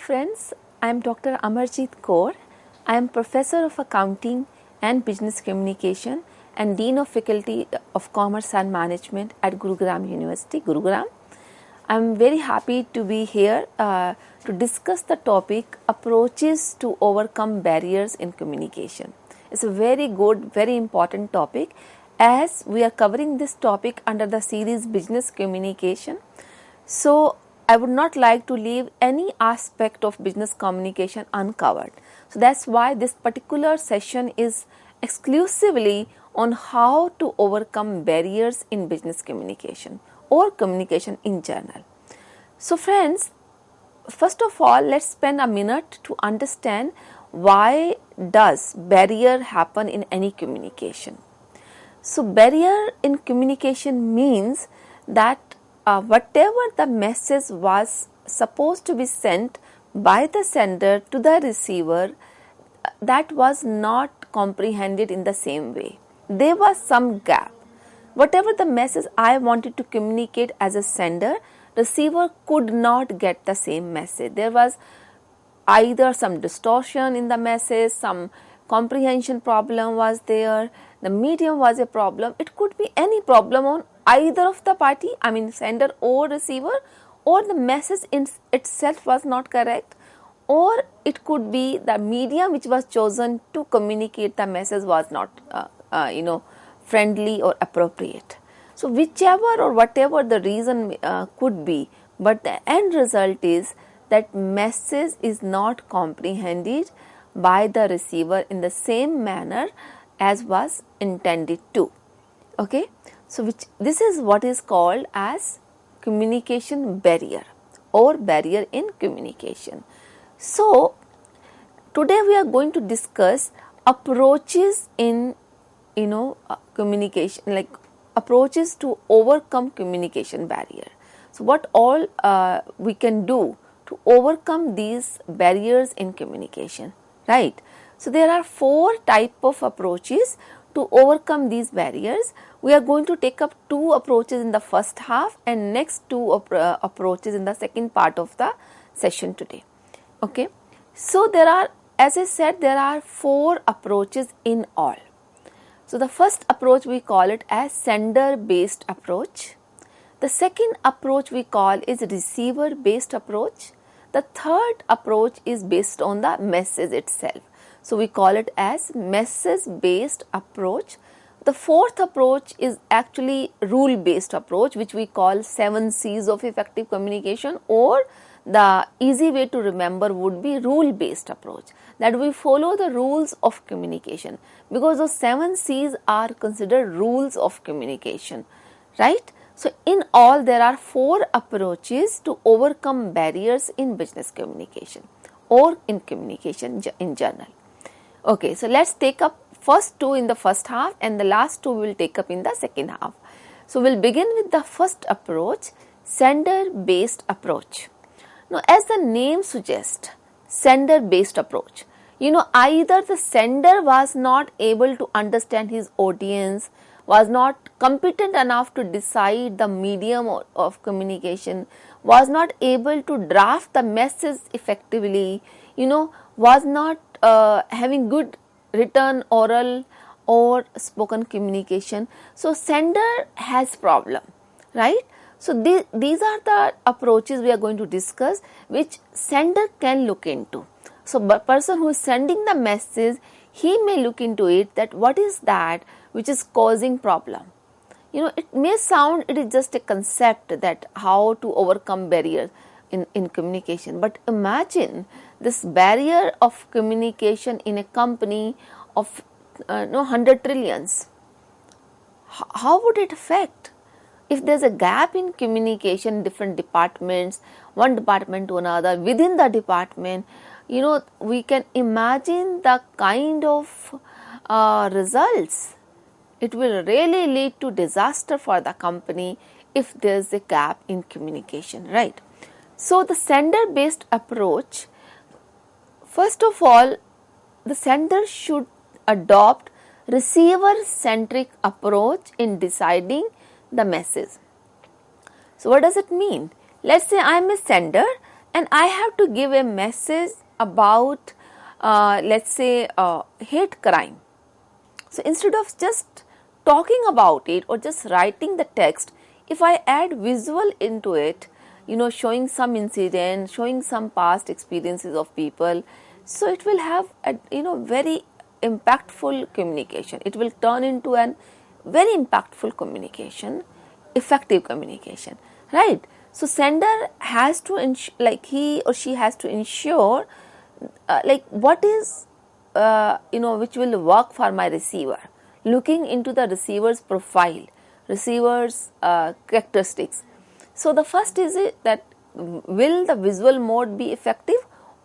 friends, I am Dr. Amarjit Kaur. I am Professor of Accounting and Business Communication and Dean of Faculty of Commerce and Management at Gurugram University, Gurugram. I am very happy to be here to discuss the topic approaches to overcome barriers in communication. It's a very good, very important topic as we are covering this topic under the series Business Communication. So, I would not like to leave any aspect of business communication uncovered. So, that's why this particular session is exclusively on how to overcome barriers in business communication or communication in general. So, friends, first of all, let's spend a minute to understand why does barrier happen in any communication. So, barrier in communication means that whatever the message was supposed to be sent by the sender to the receiver, that was not comprehended in the same way. There was some gap. Whatever the message I wanted to communicate as a sender, receiver could not get the same message. There was either some distortion in the message, some comprehension problem was there, the medium was a problem. It could be any problem on either of the party, sender or receiver, or the message in itself was not correct, or it could be the medium which was chosen to communicate the message was not friendly or appropriate. So whichever or whatever the reason could be, but the end result is that message is not comprehended by the receiver in the same manner as was intended to. Okay, so this is what is called as communication barrier or barrier in communication. So today we are going to discuss approaches in communication, like approaches to overcome communication barrier. So what all we can do to overcome these barriers in communication, right? So there are 4 types of approaches to overcome these barriers. We are going to take up 2 approaches in the first half and next 2 approaches in the second part of the session today. Okay. So there are, as I said, there are 4 approaches in all. So the first approach we call it as sender based approach. The second approach we call is receiver based approach. The third approach is based on the message itself. So we call it as message based approach. The fourth approach is actually rule based approach, which we call 7 C's of effective communication, or the easy way to remember would be rule based approach, that we follow the rules of communication, because those 7 C's are considered rules of communication, right? So in all there are 4 approaches to overcome barriers in business communication or in communication in general. Okay, so let's take up first 2 in the first half and the last 2 we will take up in the second half. So we'll begin with the first approach, sender based approach. Now as the name suggests, sender based approach, either the sender was not able to understand his audience, was not competent enough to decide the medium of communication, was not able to draft the message effectively, was not having good written, oral or spoken communication. So sender has problem, right? So these are the approaches we are going to discuss, which sender can look into. So the person who is sending the message, he may look into it, that what is that which is causing problem. It may sound it is just a concept that how to overcome barriers in communication, but imagine this barrier of communication in a company of 100 trillions. How would it affect? If there's a gap in communication, different departments, one department to another, within the department, we can imagine the kind of results. It will really lead to disaster for the company if there's a gap in communication, right? So the sender based approach, first of all, the sender should adopt receiver centric approach in deciding the message. So what does it mean? Let's say I am a sender and I have to give a message about let's say hate crime. So instead of just talking about it or just writing the text, if I add visual into it, showing some incident, showing some past experiences of people, so it will have a very impactful communication. It will turn into an very impactful communication, effective communication, right? So sender has to like he or she has to ensure like what is which will work for my receiver, looking into the receiver's profile, receiver's characteristics. So the first is that will the visual mode be effective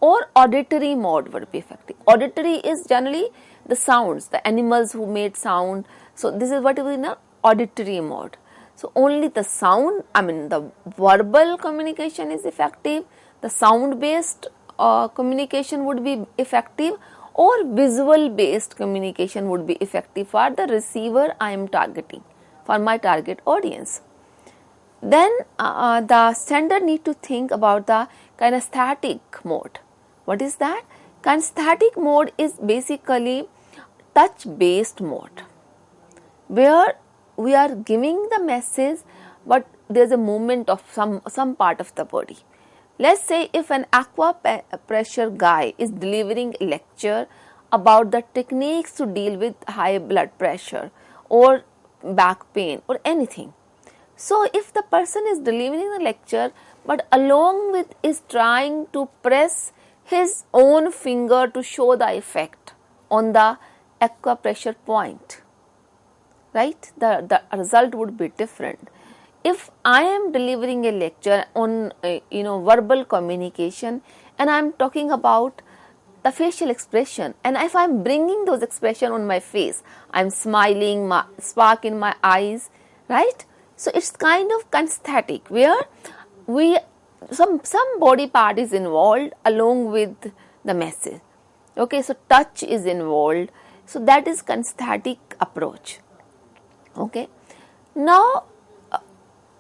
or auditory mode would be effective. Auditory is generally the sounds, the animals who made sound. So this is what is in a auditory mode. So only the sound, the verbal communication is effective, the sound based communication would be effective, or visual based communication would be effective for the receiver I am targeting, for my target audience. Then the sender need to think about the kinesthetic mode. What is that? Kinesthetic mode is basically touch based mode, where we are giving the message but there is a movement of some part of the body. Let's say if an aqua pressure guy is delivering a lecture about the techniques to deal with high blood pressure or back pain or anything. So if the person is delivering a lecture but along with is trying to press his own finger to show the effect on the aqua pressure point, right, the result would be different. If I am delivering a lecture on verbal communication and I am talking about the facial expression, and if I am bringing those expression on my face, I am smiling, spark in my eyes, right? So it's kind of kinesthetic, where some body part is involved along with the message. Okay, so touch is involved. So that is kinesthetic approach. Okay, now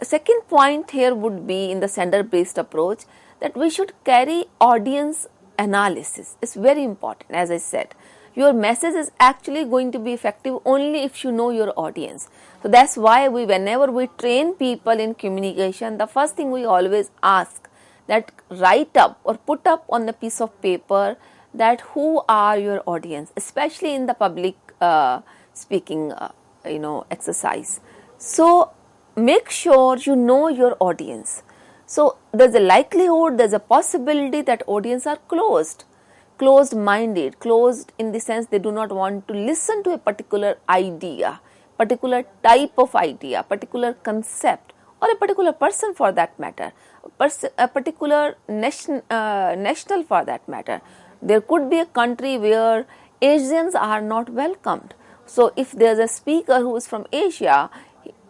second point here would be in the sender based approach that we should carry audience analysis. It's very important. As I said, your message is actually going to be effective only if you know your audience. So that's why whenever we train people in communication, the first thing we always ask that write up or put up on a piece of paper that who are your audience, especially in the public speaking exercise. So make sure you know your audience. So there's a likelihood, there's a possibility that audience are closed-minded, closed in the sense they do not want to listen to a particular idea, particular type of idea, particular concept, or a particular person for that matter, a particular national for that matter. There could be a country where Asians are not welcomed. So if there's a speaker who is from Asia,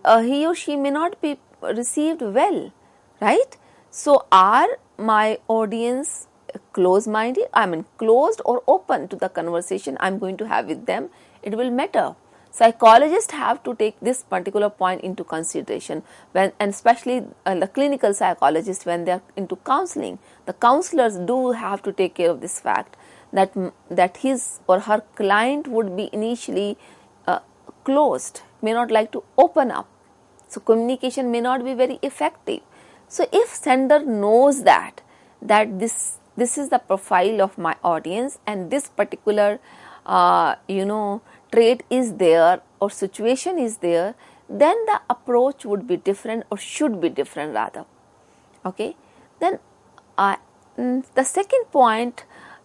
he or she may not be received well, right? So are my audience closed-minded? Closed or open to the conversation I'm going to have with them? It will matter. Psychologists have to take this particular point into consideration and especially the clinical psychologists when they are into counseling. The counselors do have to take care of this fact that his or her client would be initially closed, may not like to open up. So communication may not be very effective. So if sender knows that this is the profile of my audience and this particular trait is there or situation is there, then the approach would be different or should be different rather. Okay, then the second point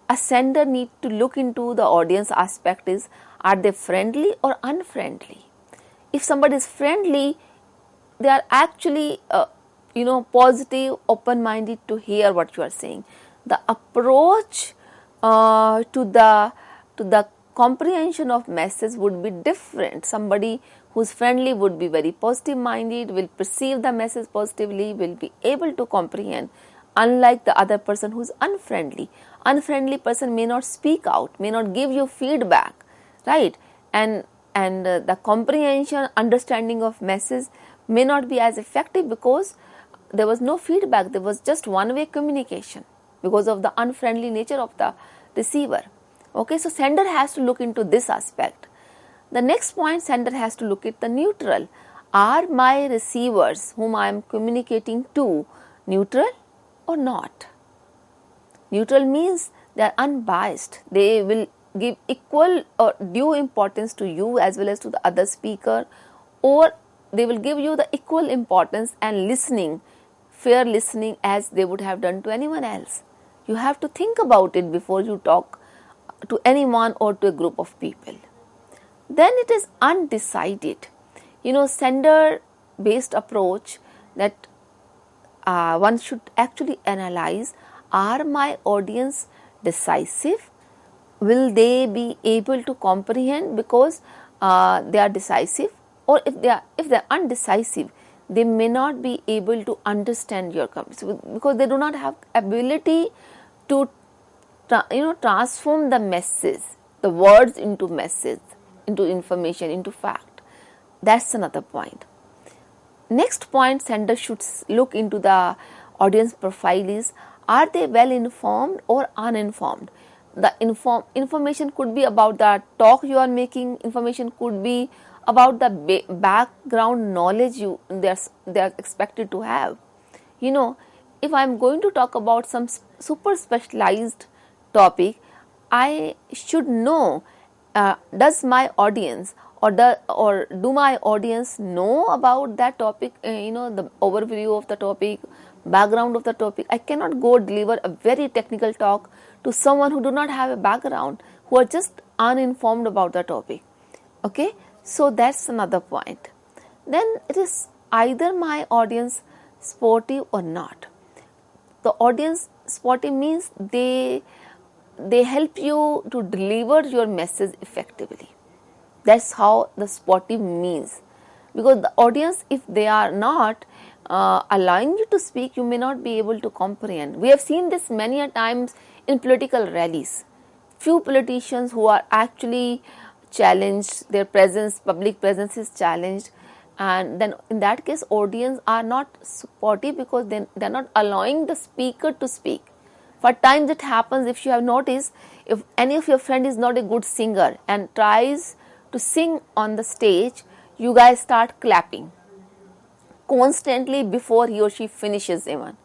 a sender need to look into the audience aspect is, are they friendly or unfriendly? If somebody is friendly, they are actually positive, open-minded to hear what you are saying. The approach to the comprehension of message would be different. Somebody who's friendly would be very positive-minded, will perceive the message positively, will be able to comprehend, unlike the other person who's unfriendly. Unfriendly person may not speak out, may not give you feedback, right? And the comprehension, understanding of message may not be as effective because there was no feedback, there was just one-way communication because of the unfriendly nature of the receiver. Okay, so sender has to look into this aspect. The next point, sender has to look at the neutral. Are my receivers whom I am communicating to neutral or not? Neutral means they are unbiased. They will give equal or due importance to you as well as to the other speaker, or they will give you the equal importance and listening, fair listening, as they would have done to anyone else. You have to think about it before you talk to anyone or to a group of people. Then it is undecided. Sender based approach, that one should actually analyze, are my audience decisive? Will they be able to comprehend because they are decisive? Or if they are undecisive, they may not be able to understand your conversation because they do not have ability to transform the message, the words into message, into information, into fact. That's another point. Next point, sender should look into the audience profile is, are they well informed or uninformed? The information could be about the talk you are making, information could be about the background knowledge they are expected to have. If I am going to talk about some super specialized topic, I should know, does my audience or do my audience know about that topic, the overview of the topic, background of the topic. I cannot go deliver a very technical talk to someone who do not have a background, who are just uninformed about the topic. Okay, so that's another point. Then it is either my audience sportive or not. The audience sportive means they help you to deliver your message effectively. That's how the sportive means. Because the audience, if they are not allowing you to speak, you may not be able to comprehend. We have seen this many a times in political rallies. Few politicians who are actually challenged, their presence, public presence is challenged, and then in that case audience are not supportive because they are not allowing the speaker to speak. For times it happens, if you have noticed, if any of your friend is not a good singer and tries to sing on the stage, you guys start clapping constantly before he or she finishes even.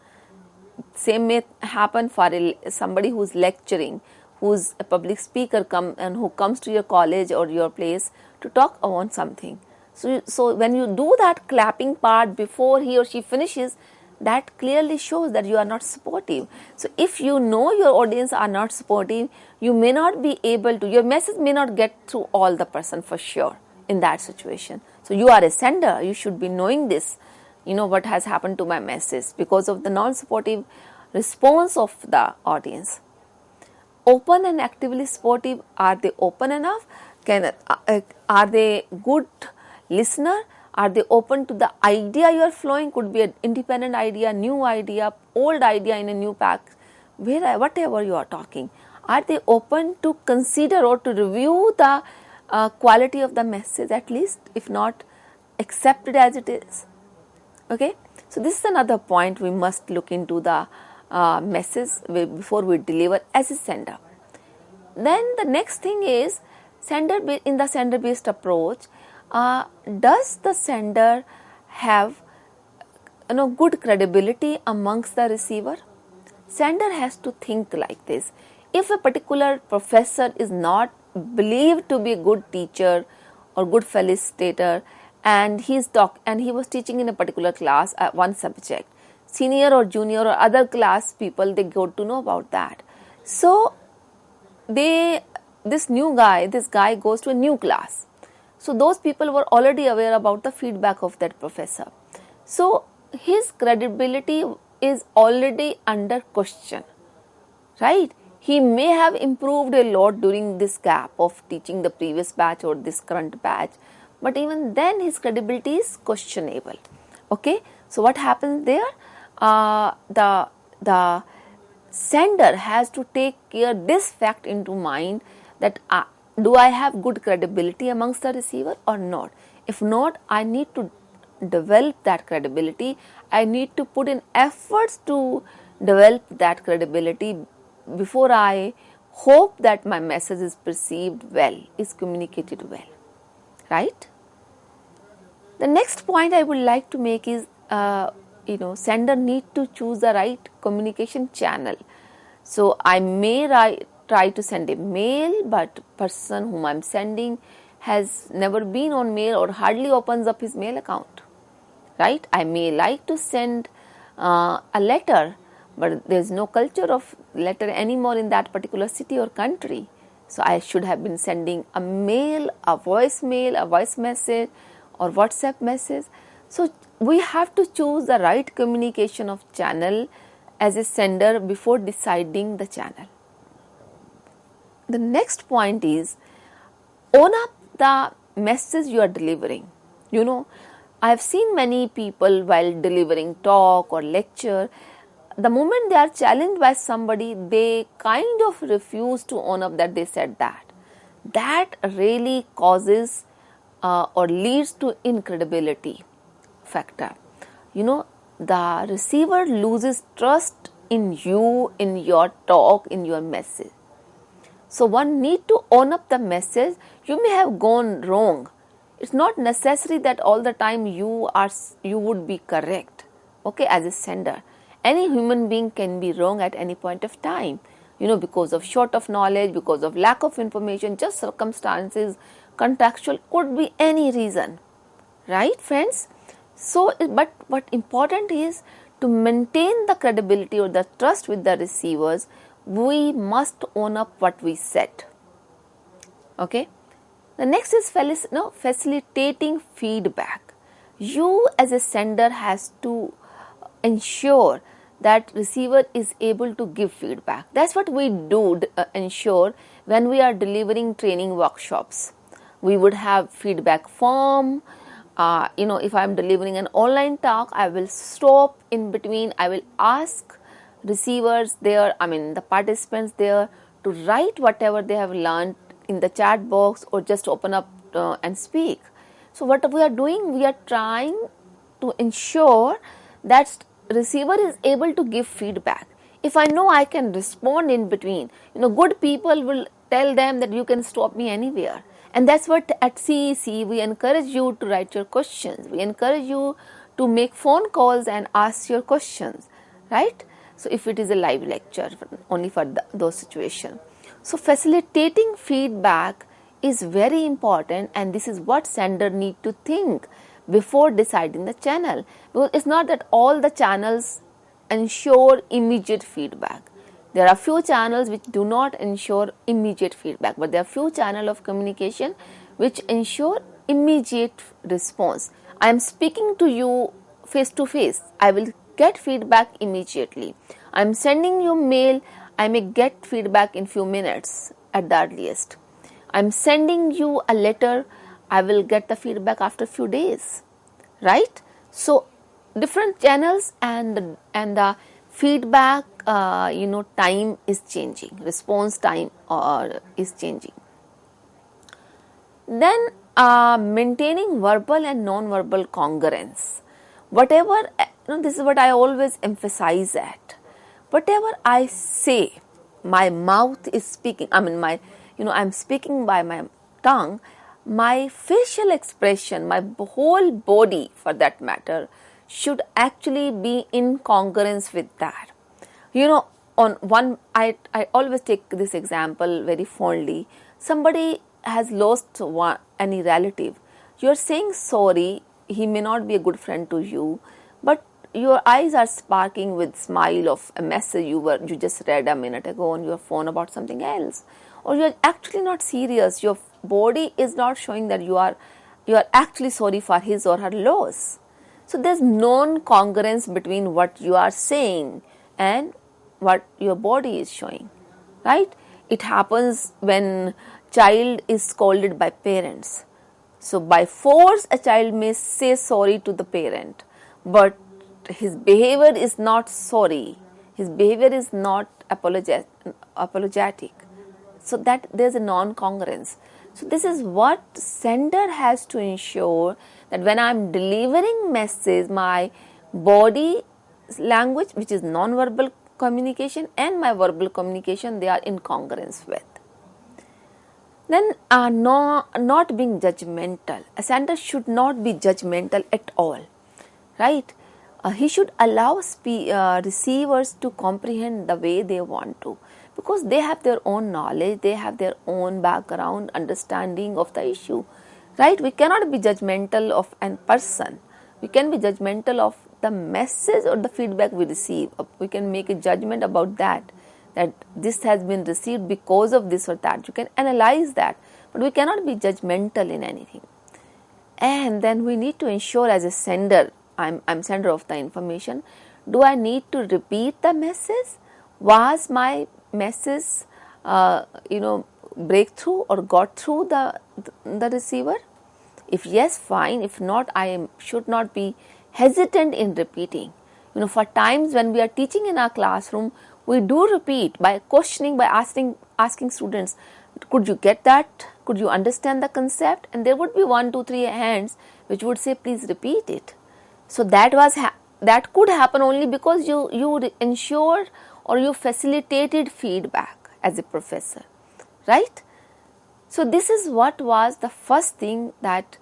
Same may happen for somebody who's lecturing, who's a public speaker who comes to your college or your place to talk on something. So when you do that clapping part before he or she finishes, that clearly shows that you are not supportive. So if you know your audience are not supportive, you may not be able to, your message may not get through all the person for sure in that situation. So you are a sender, you should be knowing this, what has happened to my message because of the non-supportive response of the audience. Open and actively supportive, are they open enough? Are they good listener? Are they open to the idea you are flowing? Could be an independent idea, new idea, old idea in a new pack, whatever you are talking. Are they open to consider or to review the quality of the message at least, if not accept it as it is? Okay, so this is another point we must look into the message before we deliver as a sender. Then the next thing is in the sender based approach, does the sender have good credibility amongst the receiver? Sender has to think like this. If a particular professor is not believed to be a good teacher or good facilitator, and he was teaching in a particular class one subject, senior or junior or other class people, they got to know about that. So this guy goes to a new class. So those people were already aware about the feedback of that professor. So his credibility is already under question, right? He may have improved a lot during this gap of teaching the previous batch or this current batch, but even then his credibility is questionable. Okay, so what happens there? The sender has to take care this fact into mind, that do I have good credibility amongst the receiver or not? If not, I need to develop that credibility, I need to put in efforts to develop that credibility before I hope that my message is perceived well, is communicated well, right? The next point I would like to make is, sender need to choose the right communication channel. So I may try to send a mail, but person whom I'm sending has never been on mail or hardly opens up his mail account, right? I may like to send a letter, but there's no culture of letter anymore in that particular city or country. So I should have been sending a mail, a voice message, or WhatsApp message. So we have to choose the right communication of channel as a sender before deciding the channel. The next point is, own up the message you are delivering. I have seen many people while delivering talk or lecture, the moment they are challenged by somebody, they kind of refuse to own up that they said that. That really causes or leads to incredibility factor. The receiver loses trust in you, in your talk, in your message. So one need to own up the message. You may have gone wrong. It's not necessary that all the time you would be correct. Okay, as a sender, any human being can be wrong at any point of time. Because of short of knowledge, because of lack of information, just circumstances, contextual, could be any reason, right, friends? So, but what important is to maintain the credibility or the trust with the receivers. We must own up what we said. Okay. The next is facilitating feedback. You as a sender has to ensure that receiver is able to give feedback. That's what we do ensure when we are delivering training workshops. We would have feedback form. If I am delivering an online talk, I will stop in between. I will ask receivers there, the participants there, to write whatever they have learned in the chat box or just open up and speak. So what we are doing, we are trying to ensure that receiver is able to give feedback. If I know I can respond in between, good people will tell them that you can stop me anywhere. And that's what at CEC we encourage you to write your questions. We encourage you to make phone calls and ask your questions, right? So if it is a live lecture, only for those situations. So facilitating feedback is very important, and this is what sender need to think before deciding the channel. Because it's not that all the channels ensure immediate feedback. There are few channels which do not ensure immediate feedback, but there are few channels of communication which ensure immediate response. I am speaking to you face to face. I will get feedback immediately. I am sending you mail. I may get feedback in few minutes at the earliest. I am sending you a letter. I will get the feedback after few days, right? So different channels and the feedback time is changing, response time is changing. Then maintaining verbal and non-verbal congruence. Whatever, this is what I always emphasize at. Whatever I say, my mouth is speaking. I'm speaking by my tongue. My facial expression, my whole body for that matter, should actually be in congruence with that. I always take this example very fondly. Somebody has lost any relative. You are saying sorry. He may not be a good friend to you, but your eyes are sparkling with smile of a message you just read a minute ago on your phone about something else, or you are actually not serious. Your body is not showing that you are actually sorry for his or her loss. So there's non-congruence between what you are saying and what your body is showing, right? It happens when child is scolded by parents. So by force, a child may say sorry to the parent, but his behavior is not sorry. His behavior is not apologetic. So that there's a non-congruence. So this is what sender has to ensure, that when I am delivering message, my body language, which is non-verbal communication, and my verbal communication, they are in congruence with. Then not being judgmental. A sender should not be judgmental at all, right? He should allow receivers to comprehend the way they want to, because they have their own knowledge, they have their own background, understanding of the issue, right? We cannot be judgmental of a person. We can be judgmental of the message or the feedback we receive. We can make a judgment about that this has been received because of this or that. You can analyze that, but we cannot be judgmental in anything. And then we need to ensure, as a sender, I'm sender of the information, do I need to repeat the message? Was my message breakthrough or got through the receiver? If yes, fine. If not, I should not be hesitant in repeating. For times when we are teaching in our classroom, we do repeat by questioning, by asking students, could you get that? Could you understand the concept? And there would be 1, 2, 3 hands which would say, please repeat it. So that could happen only because you ensured or you facilitated feedback as a professor, right? So this is what was the first thing, that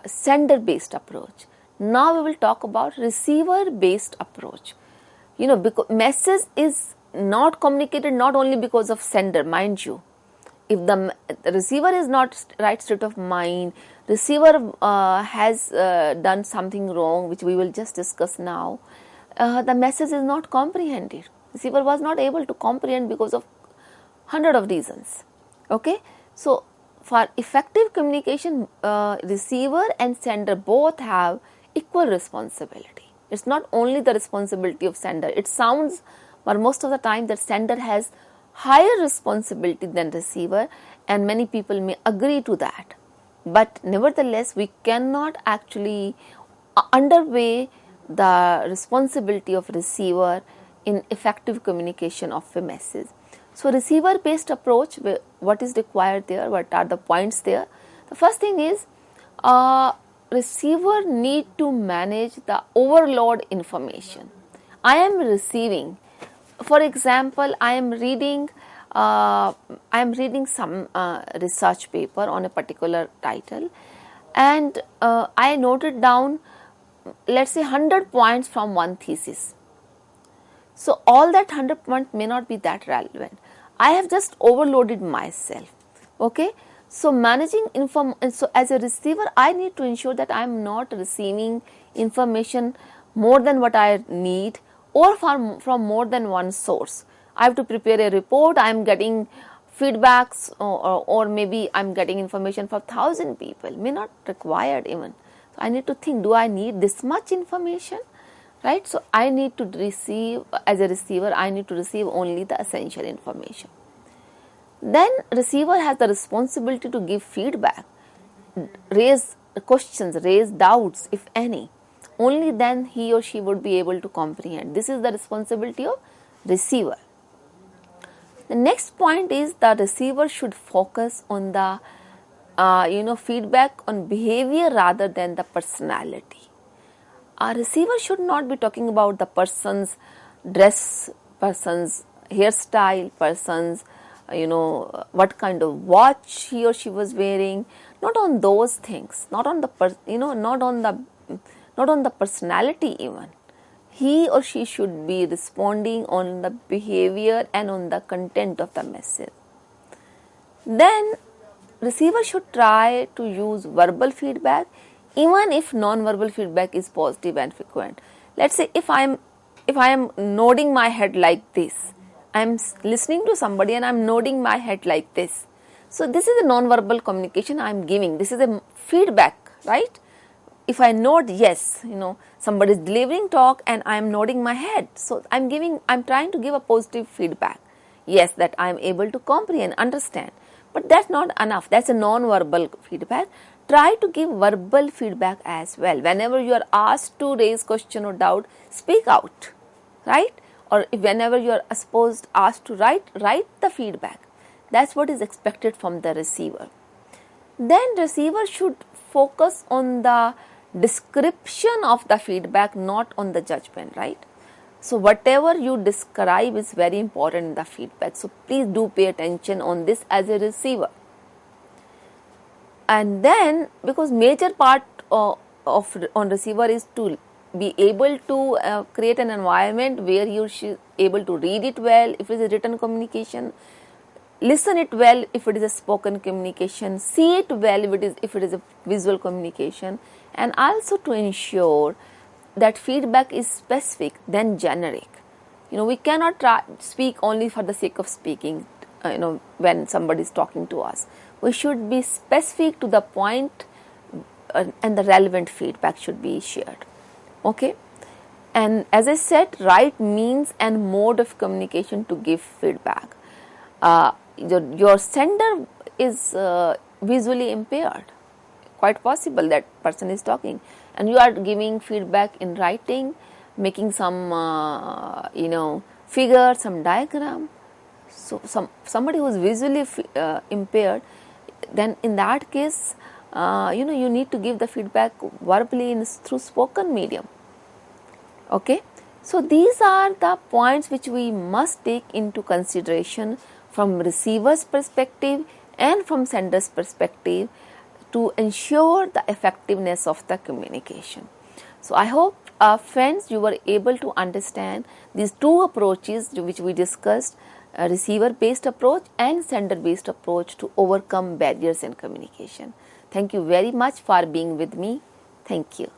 sender-based approach. Now we will talk about receiver-based approach. Because message is not communicated not only because of sender, mind you. If the receiver is not right state of mind, receiver has done something wrong, which we will just discuss now, the message is not comprehended. Receiver was not able to comprehend because of 100 of reasons. Okay, so for effective communication, receiver and sender both have equal responsibility. It's not only the responsibility of sender. It sounds, but most of the time, that sender has higher responsibility than receiver, and many people may agree to that. But nevertheless, we cannot actually underweigh the responsibility of receiver in effective communication of a message. So receiver based approach, what is required there, what are the points there? The first thing is, receiver need to manage the overload information. I am receiving, for example, I am reading some research paper on a particular title, and I noted down, let's say, 100 points from one thesis. So all that 100 points may not be that relevant. I have just overloaded myself. Okay. So managing so as a receiver, I need to ensure that I am not receiving information more than what I need, or from more than one source. I have to prepare a report, I am getting feedbacks, or maybe I am getting information from 1,000 people, may not required even. So I need to think, do I need this much information? Right? So I need to receive, as a receiver, I need to receive only the essential information. Then receiver has the responsibility to give feedback, raise questions, raise doubts, if any. Only then he or she would be able to comprehend. This is the responsibility of receiver. The next point is, the receiver should focus on the feedback on behavior rather than the personality. A receiver should not be talking about the person's dress, person's hairstyle, person's what kind of watch he or she was wearing, not on those things, not on the personality even. He or she should be responding on the behavior and on the content of the message. Then receiver should try to use verbal feedback, even if non-verbal feedback is positive and frequent. Let's say if I am nodding my head like this, I am listening to somebody and I am nodding my head like this. So this is a non-verbal communication I am giving. This is a feedback, right? If I nod, yes, somebody is delivering talk and I am nodding my head. So I'm trying to give a positive feedback. Yes, that I am able to comprehend, understand. But that's not enough. That's a non-verbal feedback. Try to give verbal feedback as well. Whenever you are asked to raise question or doubt, speak out, right? Or whenever you are asked to write the feedback. That's what is expected from the receiver. then receiver should focus on the description of the feedback, not on the judgment, right? So whatever you describe is very important in the feedback. So please do pay attention on this as a receiver. And then, because major part on receiver is to be able to create an environment where you should able to read it well if it is a written communication, listen it well if it is a spoken communication, see it well if it is a visual communication, and also to ensure that feedback is specific than generic. We cannot speak only for the sake of speaking, when somebody is talking to us. We should be specific to the point, and the relevant feedback should be shared. Okay? And as I said, right means and mode of communication to give feedback. Your sender is visually impaired. Quite possible that person is talking and you are giving feedback in writing, making some figure, some diagram. So somebody who is visually impaired, then in that case you need to give the feedback verbally through spoken medium. Okay, so these are the points which we must take into consideration from receiver's perspective and from sender's perspective to ensure the effectiveness of the communication. So I hope friends, you were able to understand these two approaches which we discussed, receiver based approach and sender based approach to overcome barriers in communication. Thank you very much for being with me. Thank you.